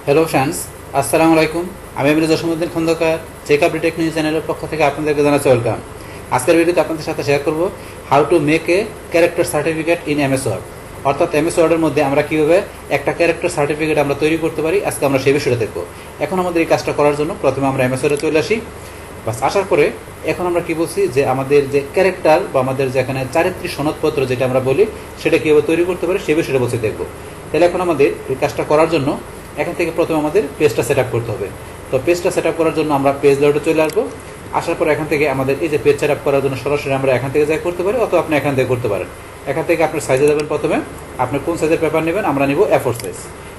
Hello friends, আসসালামু আলাইকুম। আমি Mirza Jasimuddin Khandakar checkup tech news চ্যানেলের পক্ষ থেকে আপনাদেরকে জানাচ্ছি ওয়েলকাম। আজকের ভিডিওতে আপনাদের সাথে শেয়ার করব how to make a character certificate in MS Word. অর্থাৎ এমএস ওয়ার্ডের মধ্যে আমরা কীভাবে একটা ক্যারেক্টার সার্টিফিকেট আমরা তৈরি করতে পারি, আজকে আমরা সেই বিষয়টা দেখব। এখন আমাদের এই কাজটা করার জন্য প্রথমে আমরা এমএস ওয়ার্ডে চলে আসি। বাস আসার পরে এখন আমরা কি বলছি যে আমাদের যে ক্যারেক্টার বা আমাদের যেখানে চারিত্রিক সনদপত্র যেটা আমরা বলি সেটা কীভাবে তৈরি করতে পারি সেই বিষয়টা বলছি দেখব। তাহলে এখন আমাদের এই কাজটা করার জন্য এখান থেকে প্রথমে আমাদের পেজটা সেট আপ করতে হবে। তো পেজটা সেট আপ করার জন্য আমরা পেজ লেআউটে চলে আসবো। আসার পর এখান থেকে আমাদের এই যে পেজ সেট আপ করার জন্য সরাসরি আমরা এখান থেকে যাই করতে পারি, অথবা আপনি এখান থেকে করতে পারেন। এখান থেকে আপনার সাইজে যাবেন, প্রথমে আপনি কোন সাইজের পেপার নেবেন, আমরা নিব A4 সাইজ।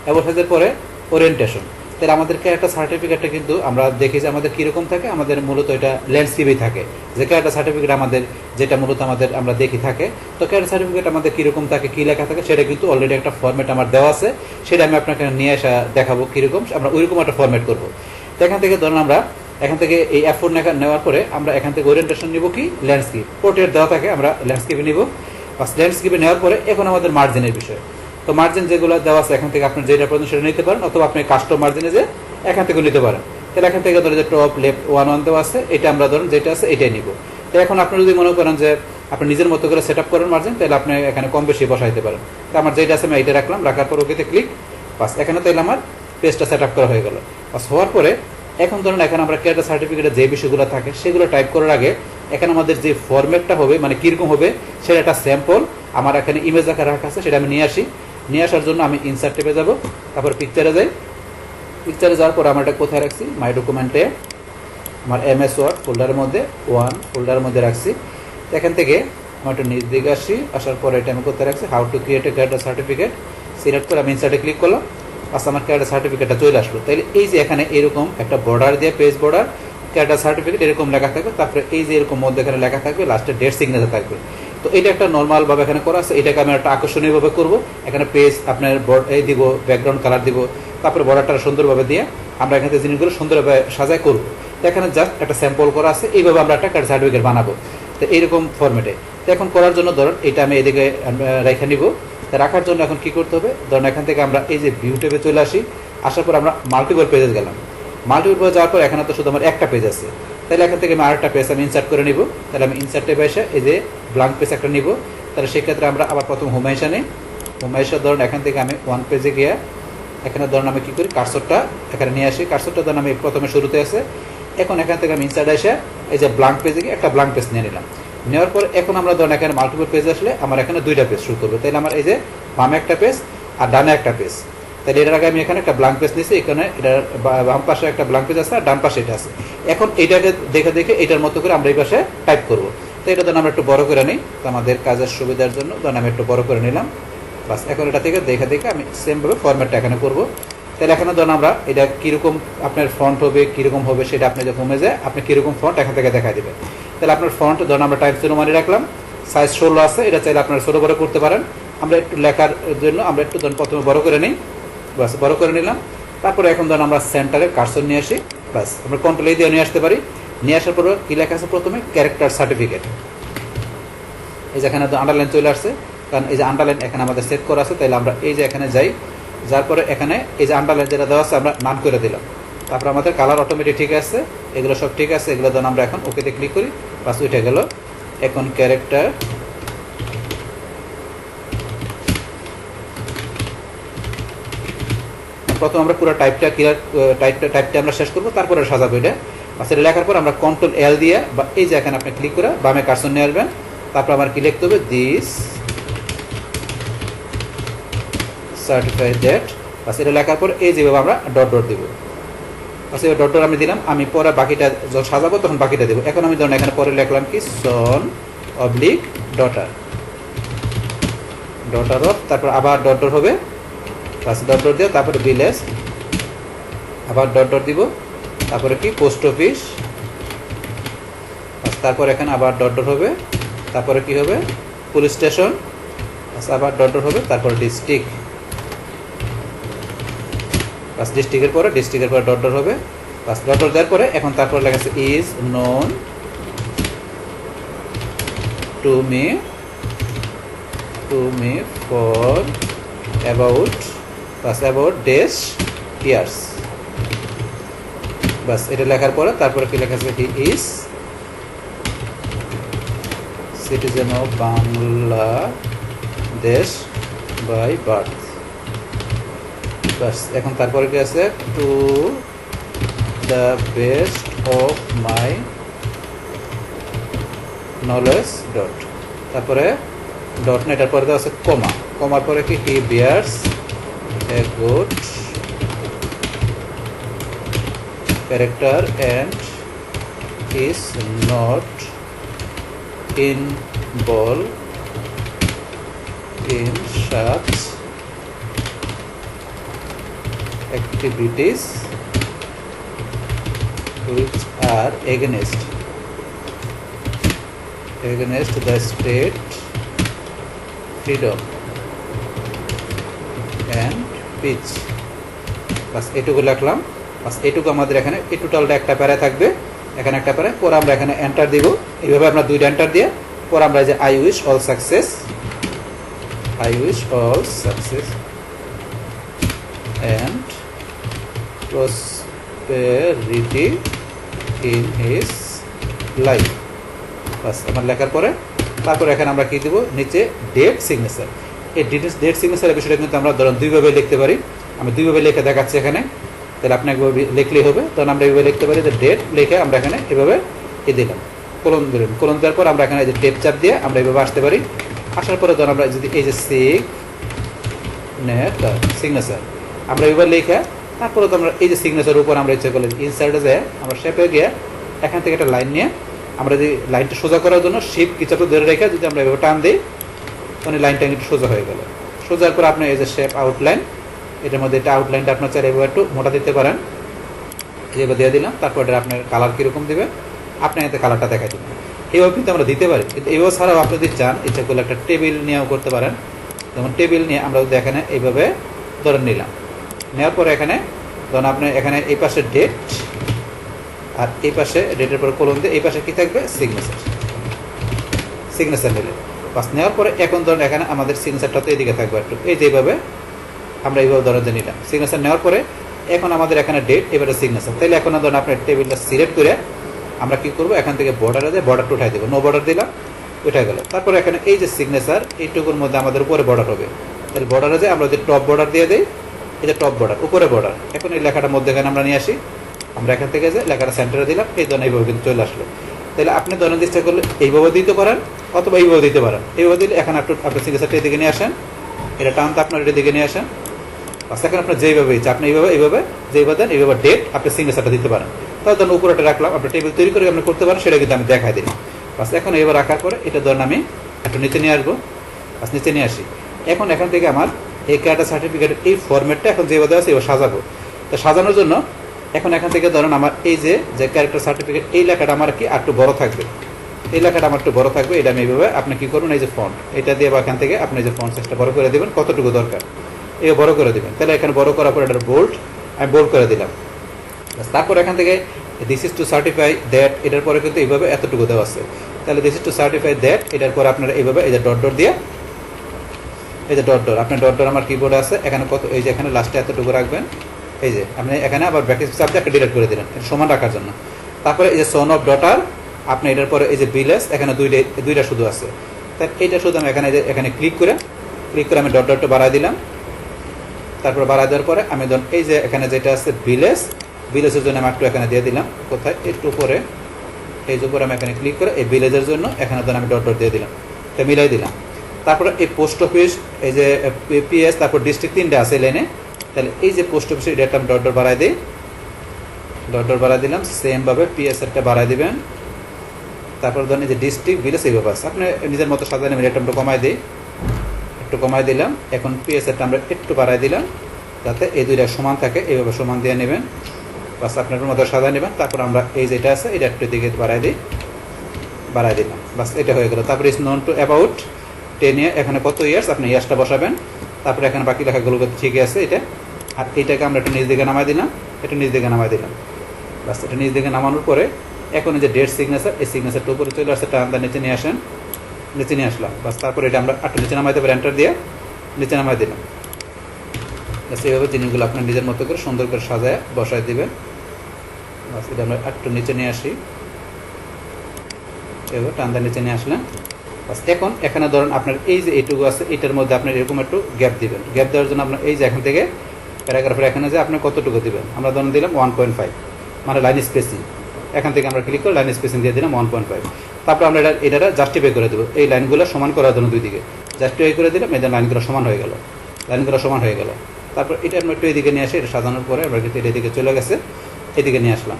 A4 সাইজের পরে ওরিয়েন্টেশন। তাহলে আমাদের ক্যারেক্টার সার্টিফিকেটটা কিন্তু আমরা দেখি যে আমাদের কীরকম থাকে, আমাদের মূলত এটা ল্যান্ডস্কেপেই থাকে। যে ক্যারেক্টার সার্টিফিকেট আমাদের যেটা মূলত আমাদের আমরা দেখি থাকে, তো ক্যারেক্টার সার্টিফিকেট আমাদের কীরকম থাকে, কী লেখা থাকে সেটা কিন্তু অলরেডি একটা ফর্মেট আমার দেওয়া আছে। সেটা আমি আপনাকে নিয়ে আসা দেখাবো কীরকম আমরা ওইরকম একটা ফর্মেট করবো। তো এখান থেকে ধরুন আমরা এখান থেকে এই A4 নেওয়ার পরে আমরা এখান থেকে ওরিয়েন্টেশন নিব কি ল্যান্ডস্কেপ, পোর্ট্রেট দেওয়া থাকে, আমরা ল্যান্ডস্কেপে নিব। ল্যান্ডস্কেপে নেওয়ার পরে এখন আমাদের মার্জিনের বিষয়। তো মার্জিন যেগুলো দেওয়া আছে এখান থেকে আপনার যেটা প্রয়োজন সেটা নিতে পারেন, অথবা আপনি কাস্টম মার্জিনে যে এখান থেকে নিতে পারেন। তাহলে এখান থেকে ধরুন যে টপ লেফট 1 দেওয়া আছে, এটা আমরা ধরুন যেটা আছে এটাই নিব। তো এখন আপনি যদি মনে করেন যে আপনি নিজের মতো করে সেট আপ করেন মার্জিন, তাহলে আপনি এখানে কম বেশি বসাইতে পারেন। তো আমার যেটা আছে আমি এইটা রাখলাম, রাখার পর ওকেতে ক্লিক। বাস এখানে তাহলে আমার পেজটা সেট আপ করা হয়ে গেল। বাস হওয়ার পরে এখন ধরুন এখানে আমরা ক্যারেক্টার সার্টিফিকেটের যে বিষয়গুলো থাকে সেগুলো টাইপ করার আগে এখানে আমাদের যে ফরম্যাটটা হবে মানে কীরকম হবে সেটা একটা স্যাম্পল আমার এখানে ইমেজ আকারে রাখা আছে, সেটা আমি নিয়ে আসি। নিয়ে আসার জন্য আমি ইনসার্ট টেপে যাব, তারপর পিকচারে যাই। পিকচারে যাওয়ার পর আমরা এটা কোথায় রাখছি, মাই ডকুমেন্টে আমার এমএস ওয়ার্ড ফোল্ডারের মধ্যে 1 ফোল্ডারের মধ্যে রাখছি। তো এখান থেকে আমার একটু নিচ দিকে আসি, আসার পরে এটা আমি কোথায় রাখছি, how to create a character certificate. Select করে আমি ইনসার্টে ক্লিক করলাম। আচ্ছা, আমার ক্যারেক্টার সার্টিফিকেটটা চলে আসলো। তাহলে এই যে এখানে এরকম একটা বর্ডার দিয়ে পেজ বর্ডার ক্যারেক্টার সার্টিফিকেট এরকম লেখা থাকবে, তারপরে এই যে এরকম মধ্যে এখানে লেখা থাকবে, লাস্টে ডেট সিগনেচার থাকবে। তো এটা একটা নর্মালভাবে এখানে করা আছে, এটাকে আমি একটা আকর্ষণীয়ভাবে করবো। এখানে পেজ আপনার এই দিব, ব্যাকগ্রাউন্ড কালার দিব, তারপরে বর্ডারটা সুন্দরভাবে দিয়ে আমরা এখানে জিনিসগুলো সুন্দরভাবে সাজাই করবো। তো এখানে জাস্ট একটা স্যাম্পল করা আছে, এইভাবে আমরা একটা ক্যারেক্টার সার্টিফিকেট বানাবো। তো এইরকম ফরম্যাটে। তো এখন করার জন্য ধরুন এটা আমি এদিকে রেখে নিব। তা রাখার জন্য এখন কী করতে হবে, ধরুন এখান থেকে আমরা এই যে ভিউ ট্যাবে চলে আসি। আসার পর আমরা মাল্টিপল পেজে গেলাম। মাল্টিপল পেজে যাওয়ার পর এখানে তো শুধু আমার একটা পেজ আছে, তাহলে এখান থেকে আমি আরেকটা পেজ আমি ইনসার্ট করে নিব। তাহলে আমি ইনসার্ট ট্যাবে এসে এই যে ব্ল্যাঙ্ক পেজ একটা নিব। তাহলে সেক্ষেত্রে আমরা আবার প্রথম হোমাইশা নিই। হোমাইশা ধরুন এখান থেকে আমি 1 পেজে গিয়ে এখানে ধরুন আমি কী করি, কার্সরটা এখানে নিয়ে আসি। কার্সরটা ধরুন আমি প্রথমে শুরুতে আছে। এখন এখান থেকে আমি ইনসার্ট এসে এই যে ব্ল্যাঙ্ক পেজে গিয়ে একটা ব্ল্যাঙ্ক পেজ নিয়ে নিলাম। নেওয়ার পর এখন আমরা ধরুন এখানে মাল্টিপল পেজ আসলে আমার এখানে 2টা পেজ শুরু করবে। তাহলে আমার এই যে বামে একটা পেজ আর ডানে একটা পেজ। তাহলে এটার আগে আমি এখানে একটা ব্ল্যাঙ্ক পেজ নিয়েছি, এখানে এটার বাম পাশে একটা ব্ল্যাঙ্ক পেজ আছে আর ডান পাশে এটা আছে। এখন এইটাকে দেখে দেখে এটার মতো করে আমরা এই পাশে টাইপ করবো। তো এটা ধরুন আমরা একটু বড় করে নিই, তো আমাদের কাজের সুবিধার জন্য ধরুন আমি একটু বড় করে নিলাম। বাস এখন এটা থেকে দেখে দেখে আমি সেমভাবে ফরম্যাটটা এখানে করবো। তাহলে এখানে ধরুন আমরা এটা কীরকম আপনার ফন্ট হবে কীরকম হবে সেটা আপনি যখন হোমে যায় আপনি কীরকম ফন্ট এখান থেকে দেখা দেবেন। তাহলে আপনার ফন্ট ধরুন আমরা টাইপ 0 মানি রাখলাম, সাইজ 16 আছে, এটা চাইলে আপনারা ছোটো বড় করতে পারেন। আমরা একটু লেখার জন্য আমরা একটু ধরুন প্রথমে বড় করে নিই। বাস বড় করে নিলাম। তারপরে এখন ধরুন আমরা সেন্টারে কার্সর নিয়ে আসি। বাস আমরা কন্ট্রোল দিয়ে নিয়ে আসতে পারি। নিয়ে আসার পর কী লেখা আছে, প্রথমে ক্যারেক্টার সার্টিফিকেট। এই যে এখানে আন্ডারলাইন চলে আসছে, কারণ এই যে আন্ডারলাইন এখানে আমাদের সেট করা আছে। তাইলে আমরা এই যে এখানে যাই, যার পরে এখানে এই যে আন্ডারলাইন যেটা দেওয়া আছে আমরা নাম করে দিলাম। তারপর আমাদের কালার অটোমেটিক ঠিক আছে, এগুলো সব ঠিক আছে। এগুলো ধরুন আমরা এখন ওকেতে ক্লিক করি, বাস উঠে গেল। এখন ক্যারেক্টার প্রথম আমরা পুরো টাইপটা ক্লিয়ার টাইপটা আমরা শেষ করবো, তারপরে সাজাবো এটা। বাস এটা লেখার পর আমরা কন্ট্রোল L দিয়ে বা এই যে এখানে আপনি ক্লিক করে বামে কার্সর নিয়ে আসবেন। তারপর আমার কি লিখতে হবে, দিস সার্টিফাইড ডেট। বাস এটা লেখার পর এই যেভাবে আমরা ডট ডট দেবো। বাস এবার ডট ডট আমি দিলাম। আমি পরে বাকিটা যখন সাজাবো তখন বাকিটা দেবো। এখন আমি ধরুন এখানে পরে লিখলাম কি সন অবলিক ডটার ডটার অফ, তারপর আবার ডট ডট হবে। বাস ডট ডট দিয়ে তারপরে ভিলেজ, আবার ডট ডট দিব, তারপরে কি পোস্ট অফিস। বাস তারপর এখানে আবার ডট ডট হবে, তারপরে কি হবে পুলিশ স্টেশন। বাস আবার ডট ডট হবে, তারপরে ডিস্ট্রিক্ট। বাস ডিস্ট্রিক্টের পরে ডট ডট হবে। বাস ডট ডট দেওয়ার পরে এখন তারপরে লেখা আছে is known to me for about, বাস অ্যাবাউট ডেস ইয়ার্স। বাস এটা লেখার পরে তারপরে কি লেখা আছে, he is citizen of Bangladesh by birth. বাস এখন তারপরে কি আছে, to the best of my knowledge dot, তারপরে ডট না, এটার পরে আছে কমা, কমার পরে কি, he bears a good character and is not involved in such activities which are against the state freedom and speech। বাস এটুকু লিখলাম। বাস এটুকু আমাদের এখানে এই টোটালটা একটা প্যারা থাকবে, এখানে একটা প্যারা, পরে আমরা এখানে এন্টার দিব। এইভাবে আমরা দুইটা এন্টার দিয়ে পরে আমরা যে I wish all success and prosperity in his life। বাস আমার লেখার পরে তারপরে এখানে আমরা কি দিব, নিচে ডেট সিগনেচার। এই ডেট সিগনেচারের বিষয়টা কিন্তু আমরা ধরুন দুইভাবে লিখতে পারি। আমি দুইভাবে লিখে দেখাচ্ছি এখানে, তাহলে আপনি একভাবে লিখলেই হবে। তখন আমরা এইভাবে লিখতে পারি যে ডেট লিখে আমরা এখানে এভাবে দিলাম, কোলন দিলাম, কোলন দেওয়ার পর আমরা এখানে যে টেপ চাপ দিয়ে আমরা এইভাবে আসতে পারি। আসার পরে ধরুন আমরা যদি এই যে সিগনেচার আমরা এইভাবে লিখে তারপরে তো আমরা এই যে সিগনেচার উপর আমরা ইচ্ছে করলে ইনসার্টে যায় আমরা শেপে গিয়ে এখান থেকে একটা লাইন নিয়ে আমরা যদি লাইনটা সোজা করার জন্য শিপ কি চাপটা ধরে রেখে যদি আমরা এভাবে টান দিই মানে লাইনটা একটু সোজা হয়ে গেল। সোজার পর আপনি এই যে শেপ আউটলাইন, এটার মধ্যে এটা আউটলাইনটা আপনার চাইলে এভাবে একটু মোটা দিতে পারেন, এভাবে দিয়ে দিলাম। তারপর এটা আপনার কালার কীরকম দেবেন আপনি এতে কালারটা দেখাই দেবেন। এইভাবে কিন্তু আমরা দিতে পারি। এইভাবে ছাড়াও আপনি যদি চান ইচ্ছা করলে একটা টেবিল নিয়েও করতে পারেন। যেমন টেবিল নিয়ে আমরা যদি এখানে এইভাবে ধরে নিলাম, নেওয়ার পরে এখানে ধরুন আপনি এখানে এই পাশে ডেট আর এই পাশে ডেটের পরে কোলন দিয়ে এই পাশে কী থাকবে, সিগনেচার নিলে। বাস নেওয়ার পরে এখন ধরুন এখানে আমাদের সিগনেচারটা তো এইদিকে থাকবে একটু, এই যে এইভাবে আমরা এইভাবে ধরে দিয়ে নিলাম। সিগনেচার নেওয়ার পরে এখন আমাদের এখানে ডেট, এবারে সিগনেচার। তাহলে এখন ধরুন আপনার টেবিলটা সিলেক্ট করে আমরা কি করবো, এখান থেকে বর্ডারে দিয়ে বর্ডারটা উঠাই দেবো, নো বর্ডার দিলাম, উঠে গেল। তারপরে এখানে এই যে সিগনেচার এইটুকুর মধ্যে আমাদের উপরে বর্ডার হবে, তাহলে বর্ডারে যে আমরা যদি টপ বর্ডার দিয়ে দিই, এই যে টপ বর্ডার উপরে বর্ডার, এখন এই লেখাটার মধ্যে এখানে আমরা নিয়ে আসি, আমরা এখান থেকে যে লেখাটা সেন্টারে দিলাম, এই ধরনের এইভাবে কিন্তু চলে আসলো। তাহলে আপনি ধরেন চেষ্টা করলে এইভাবে দিতে পারেন অথবা এইভাবে দিতে পারেন। এইভাবে দিলে এখন আপনার সিগনেচারটা এদিকে নিয়ে আসেন, এটা টানতে আপনার এটা দিকে নিয়ে আসেন। বাস এখন আপনার যেইভাবে ইচ্ছা আপনি এইভাবে যেইভাবে দেন এইভাবে ডেট আপনি সিগনেচারটা দিতে পারেন। তাহলে ধরুন উপরেটা রাখলাম, আপনার টেবিল তৈরি করে আপনি করতে পারেন, সেটা কিন্তু আমি দেখাই দিই। বাস এখন এবার রাখার পরে এটা ধরুন আমি একটু নিচে নিয়ে আসবো, বাস নিচে নিয়ে আসি। এখন এখান থেকে আমার এই ক্যারেক্টার সার্টিফিকেটের এই ফরম্যাটটা এখন যেভাবে আছে এবার সাজাবো। তো সাজানোর জন্য এখন এখান থেকে ধরুন আমার এই যে ক্যারেক্টার সার্টিফিকেট এই লেখাটা আমার কি একটু বড় থাকবে, এই লেখাটা আমার একটু বড় থাকবে। এটা আমি এইভাবে আপনি কি করুন, এই যে ফন্ট এটা দিয়ে বা এখান থেকে আপনি যে ফন্ট সাইজটা বড় করে দেবেন কতটুকু দরকার, এই বড় করে দেবেন। তাহলে এখানে বড় করার পর এটা বোল্ড আমি বোল্ড করে দিলাম। তারপর এখান থেকে this is to certify that, এটার পরে কিন্তু এইভাবে এতটুকু দেওয়া আছে। তাহলে this is to certify that, এটার পরে আপনারা এইভাবে এই যে ডট ডট দিয়ে এই যে ডট ডট আপনার ডট ডট আমার কিবোর্ডে আছে, এখানে কত এই যে এখানে লাস্টে এতটুকু রাখবেন। এই যে আপনি এখানে আবার ব্র্যাকেট চাপ দিয়ে একটা ডিলিট করে দিলেন এটা সমান রাখার জন্য। তারপরে এই যে সন অফ ডটার আপনি এটার পরে এই যে বিলেস এখানে দুইটা শুধু আছে, তাই এইটা শুধু আমি এখানে ক্লিক করে আমি ডট ডটটা বাড়াই দিলাম। তারপর বাড়াই দেওয়ার পরে আমি ধরুন এই যে এখানে যেটা আছে বিলেসের জন্য আমি একটু এখানে দিয়ে দিলাম, কোথায় একটু উপরে, এই যে উপরে আমি এখানে ক্লিক করে এই বিলেজের জন্য এখানে ধরুন আমি ডট ডট দিয়ে দিলাম, এটা মিলাই দিলাম। তারপরে এই পোস্ট অফিস এই যে পিএস তারপর ডিস্ট্রিক্ট তিনটে আছে লাইনে, তাহলে এই যে পোস্ট অফিসের ডেটা আমি ডট ডট বাড়াই দিই, ডট ডট বাড়াই দিলাম। সেমভাবে পিএস এরটা বাড়াই দিবেন। তারপর ধরুন এই যে ডিস্ট্রিক্ট ভিলেজ এইভাবে আছে, আপনি নিজের মতো সাজানো আমি রেটটা কমাই দিই, একটু কমাই দিলাম। এখন পিএস এরটা আমরা একটু বাড়াই দিলাম যাতে এই দুইটা সমান থাকে, এইভাবে সমান দিয়ে নেবেন। বাস আপনার মতো সাজায় নেবেন। তারপর আমরা এই যেটা আছে এটা একটু দিকে বাড়াই দিলাম, বাস এটা হয়ে গেল। তারপর ইজ নন টু অ্যাবাউট 10 ইয়ার, এখানে কত ইয়ার্স আপনি ইয়ার্সটা বসাবেন। তারপরে এখানে বাকি লেখাগুলো ঠিক আছে এটা, আর এইটাকে আমরা একটু নিচ দিকে নামাই দিলাম, একটু নিচ দিকে নামাই দিলাম। বাস এটা নিচ দিকে নামানোর পরে এখন এই যে ডেট সিগনেচার, এই সিগনেচারটা উপরে চলে আসছে, টানটা নিচে নিয়ে আসেন, নিচে নিয়ে আসলাম। বাস তারপরে এটা আমরা একটু নিচে নামাইতে পারি, এন্টার দিয়ে নিচে নামাই দিলাম, এইভাবে জিনিসগুলো আপনার নিজের মতো করে সুন্দর করে সাজায় বসায় দিবেন। এটা আমরা একটু নিচে নিয়ে আসি, এবার টান নিচে নিয়ে আসলেন। এখন এখানে ধরুন আপনার এই যে এইটুকু আছে, এটার মধ্যে আপনার এরকম একটু গ্যাপ দিবেন। গ্যাপ দেওয়ার জন্য আপনার এই যে এখান থেকে প্যারাগ্রাফের এখানে যে আপনি কতটুকু দিবেন, আমরা ধরুন দিলাম 1.5, মানে লাইন স্পেসিং। এখান থেকে আমরা ক্লিক করে লাইন স্পেসিং দিয়ে দিলাম 1.5। তারপর আমরা এটা জাস্টিফাই করে দেবো, এই লাইনগুলো সমান করার জন্য দুই দিকে জাস্টিফাই করে দিলাম, এদের লাইনগুলো সমান হয়ে গেল, লাইনগুলো সমান হয়ে গেল। তারপর এটা আমরা একটু এদিকে নিয়ে আসি, এটা সাজানোর পরে আমরা কিন্তু এদিকে চলে গেছে, এদিকে নিয়ে আসলাম।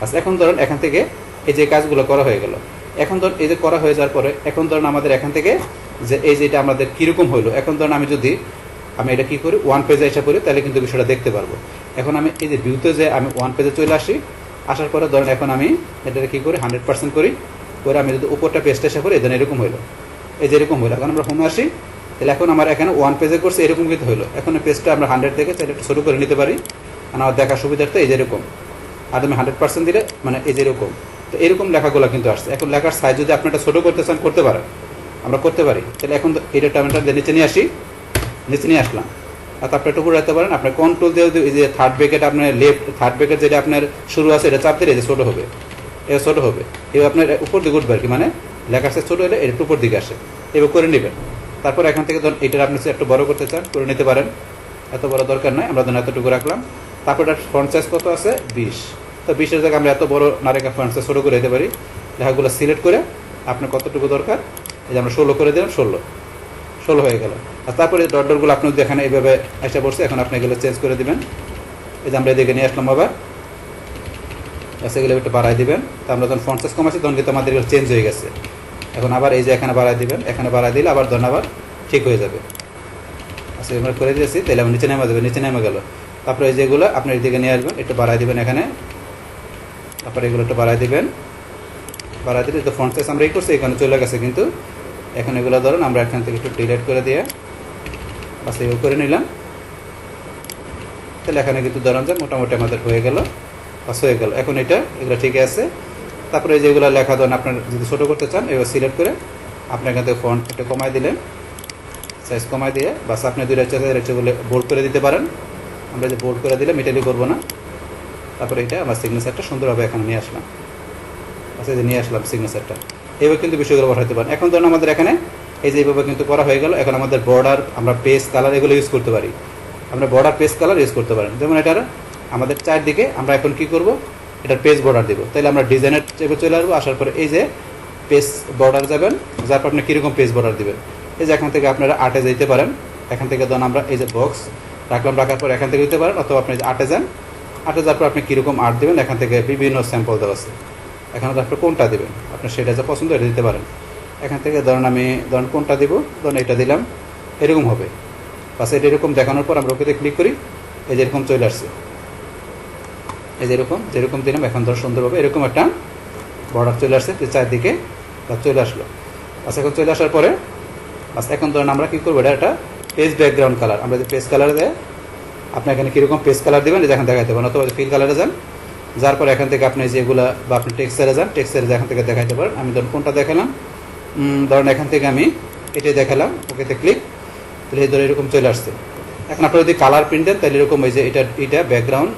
আচ্ছা, এখন ধরুন এখান থেকে এই যে কাজগুলো করা হয়ে গেল। এখন ধরুন এই যে করা হয়ে যাওয়ার পরে এখন ধরুন আমাদের এখান থেকে যে এই যে এটা আমাদের কীরকম হইলো, এখন ধরুন আমি এটা কী করি, ওয়ান পেজে এসে করি, তাহলে কিন্তু বিষয়টা দেখতে পারবো। এখন আমি এই যে ভিউতে যে আমি ওয়ান পেজে চলে আসি, আসার পরে ধরুন এখন আমি এটা কী করি 100% করি, করে আমি যদি উপরটা পেজটা এসে করি, এখানে এরকম হইলো, এই যে এরকম হইলো। এখন আমরা হোমে আসি, তাহলে এখন আমার এখানে ওয়ান পেজে করছে এরকম কিন্তু হইলো। এখন পেজটা আমরা 100 থেকে চাইলে একটু ছোটো করে নিতে পারি, আমার দেখার সুবিধার্থে এই যে এরকম। আর আমি 100% দিলে মানে এই যে এরকম, তো এরকম লেখাগুলো কিন্তু আসছে। এখন লেখার সাইজ যদি আপনি একটা ছোটো করতে চান করতে পারেন, আমরা করতে পারি। তাহলে এখন এটা আমরা নিচে নিয়ে আসি, নিচে নিয়ে আসলাম। আর তারপরে একটু উপরে রাখতে পারেন, আপনার কন্ট্রোল দিয়ে এই যে থার্ড ব্রেকেট আপনার লেফট থার্ড ব্রেকেট যেটা আপনার শুরু আছে এটা চাপ দিলে এই যে ছোটো হবে, এটা ছোটো হবে। এবার আপনার উপর দিকে উঠবে আর কি, মানে লেখার সাইজ ছোটো হলে এটা উপর দিকে আসে, এবার করে নেবেন। তারপর এখান থেকে ধরুন এটার আপনি একটু বড় করতে চান করে নিতে পারেন, এত বড় দরকার নয়, আমরা ধরুন এতটুকু রাখলাম। তারপর এটার ফ্রন্ট সাইজ কত আছে 20, তো 20-এর জায়গায় আমরা এত বড় না রেখে ফ্রন্ট সাইজ ছোটো করে দিতে পারি। লেখাগুলো সিলেক্ট করে আপনার কতটুকু দরকার, এই যে আমরা 16 করে দিলাম, 16 হয়ে গেল। আর তারপরে ডটগুলো আপনি যদি এখানে এইভাবে এসে পড়ছে, এখন আপনি এগুলো চেঞ্জ করে দিবেন। এই যে আমরা এদিকে নিয়ে আসলাম আবার, সেগুলো একটু বাড়াই দিবেন। তো আমরা যখন ফ্রন্ট সাইজ কমাচ্ছি তখন কিন্তু আমাদের এগুলো চেঞ্জ হয়ে গেছে। এখন আবার এই যে এখানে বাড়াই দিবেন, এখানে বাড়াই দিলে আবার ধরুন আবার ঠিক হয়ে যাবে। আচ্ছা, আমরা করে দিয়েছি, তাহলে আমার নিচে নেমে যাবে, নিচে নেমে গেল। তারপরে এই যেগুলো আপনার এদিকে নিয়ে আসবেন, একটু বাড়াই দিবেন এখানে, তারপরে এগুলো একটু বাড়াই দিবেন। বাড়াই দিলে তো ফ্রন্ট সাইজ আমরা এই করছি এখানে চলে গেছে, কিন্তু এখন এগুলো ধরুন আমরা এখান থেকে একটু ডিলিট করে দিয়ে বাস এগুলো করে নিলাম। তাহলে এখানে কিন্তু ধরুন যে মোটামুটি আমাদের হয়ে গেল, বাস হয়ে গেল। এখন এগুলো ঠিক আছে। তারপরে যেগুলো লেখা ধরুন আপনার যদি ছোটো করতে চান, এবার সিলেক্ট করে আপনি এখান থেকে ফন্ট একটু কমাই দিলেন, সাইজ কমাই দিয়ে বাস আপনি দুইটা হচ্ছে বোল্ড করে দিতে পারেন। আমরা যে বোল্ড করে দিলাম ইটালি করবো না। তারপরে এটা আমার সিগনেচারটা সুন্দরভাবে এখানে নিয়ে আসলাম, আচ্ছা যে নিয়ে আসলাম সিগনেচারটা। এইভাবে কিন্তু বিষয়গুলো পাঠাতে পারেন। এখন ধরুন আমাদের এখানে এই যে এইভাবে কিন্তু করা হয়ে গেল। এখন আমাদের বর্ডার, আমরা পেজ কালার এগুলো ইউজ করতে পারি, আমরা বর্ডার পেজ কালার ইউজ করতে পারেন। যেমন এটার আমাদের চারদিকে আমরা এখন কি করব, এটার পেজ বর্ডার দেবো। তাহলে আমরা ডিজাইনের চেপে চলে আসবো, আসার পরে এই যে পেজ বর্ডার যাবেন, যার পর আপনি কীরকম পেজ বর্ডার দেবেন। এই যে এখান থেকে আপনারা আর্টে যেতে পারেন, এখান থেকে ধরুন আমরা এই যে বক্স রাখলাম, রাখার পর এখান থেকে দিতে পারেন, অথবা আপনি যে আর্টে যান, আর্টে যাওয়ার পর আপনি কীরকম আর্ট দেবেন, এখান থেকে বিভিন্ন স্যাম্পল দেওয়া আছে। এখানে আপনি কোনটা দেবেন, আপনার সেটা যা পছন্দ এটা দিতে পারেন। এখান থেকে ধরুন কোনটা দিব, ধরুন এটা দিলাম, এরকম হবে। বাস এটা এরকম দেখানোর পর আমরা ওকেতে ক্লিক করি, এই যে এরকম চলে আসছে, এই যে যেরকম দিলাম। এখন ধর সুন্দরভাবে এরকম একটা বর্ডার চলে আসছে, চারদিকে চলে আসলো। বাস এখন চলে আসার পরে বাস এখন ধরুন আমরা কী করবো, এটা একটা পেজ ব্যাকগ্রাউন্ড কালার, আমরা যে পেজ কালারে দেয় আপনি এখানে কীরকম পেজ কালার দেবেন এখানে দেখাতে পারেন, অথবা ফিল কালারে যান, যার পরে এখান থেকে আপনি যেগুলো বা আপনি টেক্সচারে যান, টেক্সচারে এখান থেকে দেখাতে পারেন। আমি ধরুন কোনটা দেখালাম, ধরুন এখান থেকে আমি এটাই দেখালাম, ওকেতে ক্লিক, তাহলে ধরো এরকম চলে আসছে। এখন আপনি যদি কালার প্রিন্ট দেন তাহলে এরকম এই যে এটা ব্যাকগ্রাউন্ড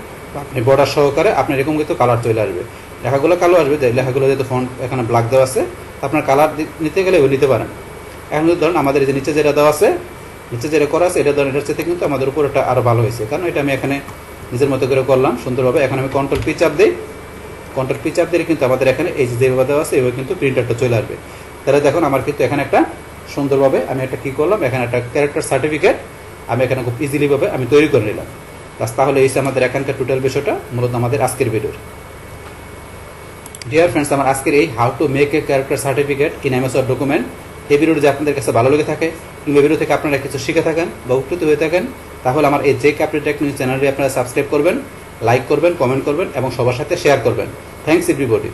আপনি বর্ডার সহকারে আপনার এরকম কিন্তু কালার চলে আসবে, লেখাগুলো কালো আসবে। লেখাগুলো যেহেতু ফন্ট এখানে ব্ল্যাক দেওয়া আছে, আপনার কালার নিতে গেলে ওই নিতে পারেন। এখন যদি ধরুন আমাদের যে নিচে যেটা দেওয়া আছে, নিচে যেটা করা আছে, এটা ধরুন এটার সাথে কিন্তু আমাদের উপর এটা আরও ভালো হয়েছে, কারণ এটা আমি এখানে নিজের মতো করে করলাম সুন্দরভাবে। এখন আমি কন্ট্রোল পি চাপ দিই, কন্ট্রোল পি চাপ দিলে কিন্তু আমাদের এখানে এই যেভাবে দেওয়া আছে এভাবে কিন্তু প্রিন্টারটা চলে আসবে। তাহলে দেখুন আমার কিন্তু এখানে একটা সুন্দরভাবে আমি একটা কী করলাম, এখানে একটা ক্যারেক্টার সার্টিফিকেট আমি এখানে খুব ইজিলিভাবে আমি তৈরি করে নিলাম। তাহলে এই আমাদের এখানকার টোটাল বিষয়টা মূলত আমাদের আজকের ভিডিওর। ডিয়ার ফ্রেন্ডস, আমার আজকের এই how to make a character certificate in MS Word document, এই ভিডিওটি যে আপনাদের কাছে ভালো লেগে থাকে কিংবা ভিডিও থেকে আপনারা কিছু শিখে থাকেন বা উপকৃত হয়ে থাকেন, তাহলে আমার এই জেক আপডেট টেক নিউজ চ্যানেলটি আপনারা সাবস্ক্রাইব করবেন, লাইক করবেন, কমেন্ট করবেন এবং সবার সাথে শেয়ার করবেন। Thanks everybody.